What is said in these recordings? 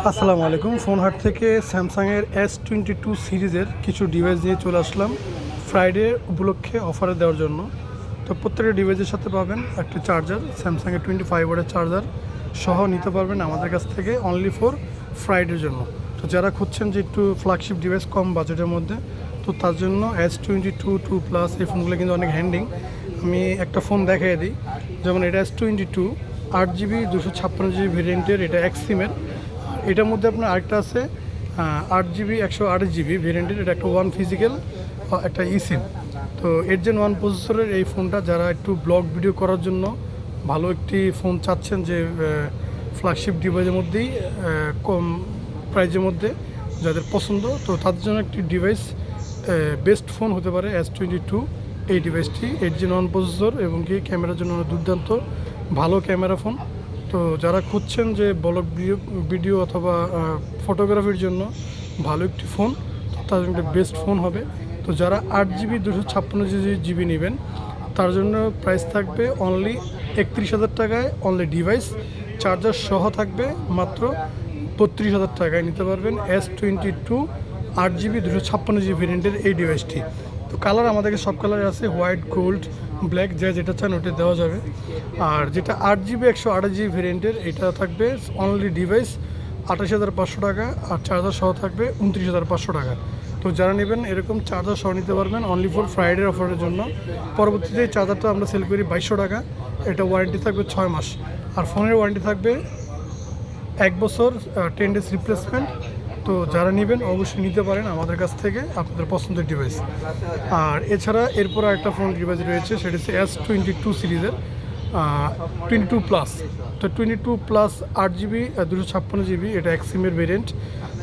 আসসালামু আলাইকুম। ফোন হাট থেকে স্যামসাংয়ের S22 সিরিজের কিছু ডিভাইস নিয়ে চলে আসলাম ফ্রাইডে উপলক্ষে অফারে দেওয়ার জন্য। তো প্রত্যেকটা ডিভাইসের সাথে পাবেন একটা চার্জার, স্যামসাংয়ের 25 ওয়াটের চার্জার সহ নিতে পারবেন আমাদের কাছ থেকে অনলি ফর ফ্রাইডের জন্য। তো যারা খুঁজছেন যে একটু ফ্ল্যাগশিপ ডিভাইস কম বাজেটের মধ্যে, তো তার জন্য S22 2+ এই ফোনগুলো কিন্তু অনেক হ্যান্ডিং। আমি একটা ফোন দেখাই দিই, যেমন এটা S22 8GB 256GB ভেরিয়েন্টের, এটা এক্সিমের। এটার মধ্যে আপনার আরেকটা আছে 8GB 128GB ভেরিয়েন্টের, এটা একটা ওয়ান ফিজিক্যাল একটা সিম। তো এর জেন 1 প্রসেসরের এই ফোনটা যারা একটু ব্লগ ভিডিও করার জন্য ভালো একটি ফোন চাচ্ছেন, যে ফ্ল্যাগশিপ ডিভাইসের মধ্যেই কম প্রাইজের মধ্যে যাদের পছন্দ, তো তাদের জন্য একটি ডিভাইস বেস্ট ফোন হতে পারে S22 এই ডিভাইসটি। 8 জেন 1 প্রসেসর এবং কি ক্যামেরার জন্য দুর্দান্ত ভালো ক্যামেরা ফোন। তো যারা খুঁজছেন যে ব্লগ ভিডিও অথবা ফটোগ্রাফির জন্য ভালো একটি ফোন, তার জন্য বেস্ট ফোন হবে। তো যারা 8GB 256GB নেবেন, তার জন্য প্রাইস থাকবে অনলি 31,000 টাকায়। অনলি ডিভাইস চার্জার সহ থাকবে মাত্র 32,000 টাকায় নিতে পারবেন S22 8GB 256GB ভেরিয়েন্টের এই ডিভাইসটি। তো কালার আমাদেরকে সব কালারে আছে, হোয়াইট, গোল্ড, ব্ল্যাক, যেটা চান ওটা দেওয়া যাবে। আর যেটা 8GB 128GB ভেরিয়েন্টের, এটা থাকবে অনলি ডিভাইস 28,500 টাকা, আর চার্জার সহ থাকবে 29,500 টাকা। তো যারা নেবেন এরকম চার্জার সহ নিতে পারবেন অনলি ফর ফ্রাইডে অফারের জন্য। পরবর্তীতে এই চার্জারটা আমরা সেল করি 2200 টাকা। এটা ওয়ারেন্টি থাকবে 6 মাস, আর ফোনের ওয়ারেন্টি থাকবে 1 বছর 10 ডেজ রিপ্লেসমেন্ট। তো যারা নেবেন অবশ্যই নিতে পারেন আমাদের কাছ থেকে আপনাদের পছন্দের ডিভাইস। আর এছাড়া এরপর একটা ফোন ডিভাইস রয়েছে, সেটা হচ্ছে S22 সিরিজের 22+। তো 22+ 8GB 256GB, এটা এক্সিমের ভেরিয়েন্ট।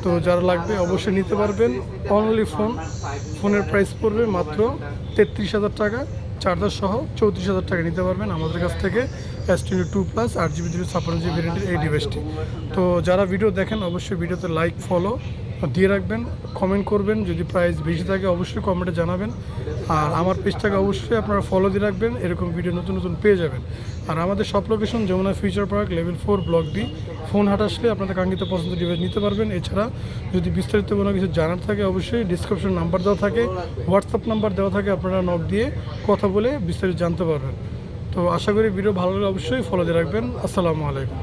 তো যারা লাগবে অবশ্যই নিতে পারবেন। অনলি ফোনের প্রাইস পড়বে মাত্র 33,000 টাকা, চার্জার সহ 34,000 টাকা নিতে পারবেন আমাদের কাছ থেকে S22+ 8GB 256GB ভেরিয়েন্টের এই ডিভাইসটি। তো যারা ভিডিও দেখেন অবশ্যই ভিডিওতে লাইক ফলো দিয়ে রাখবেন, কমেন্ট করবেন। যদি প্রাইস বেশি থাকে অবশ্যই কমেন্টে জানাবেন। আর আমার পেজটাকে অবশ্যই আপনারা ফলো দিয়ে রাখবেন, এরকম ভিডিও নতুন নতুন পেয়ে যাবেন। আর আমাদের সব location Jamuna future park, level 4, block B। Phone হাট আসলে আপনাদের কাঙ্ক্ষিত পছন্দের ডিভাইস নিতে পারবেন। এছাড়া যদি বিস্তারিত কোনো কিছু জানার থাকে অবশ্যই ডিসক্রিপশন নাম্বার দেওয়া থাকে, হোয়াটসঅ্যাপ নাম্বার দেওয়া থাকে, আপনারা নক দিয়ে কথা বলে বিস্তারিত জানতে পারবেন। তো আশা করি ভিডিও ভালো লাগলে অবশ্যই ফলো দিয়ে রাখবেন। আসসালামু আলাইকুম।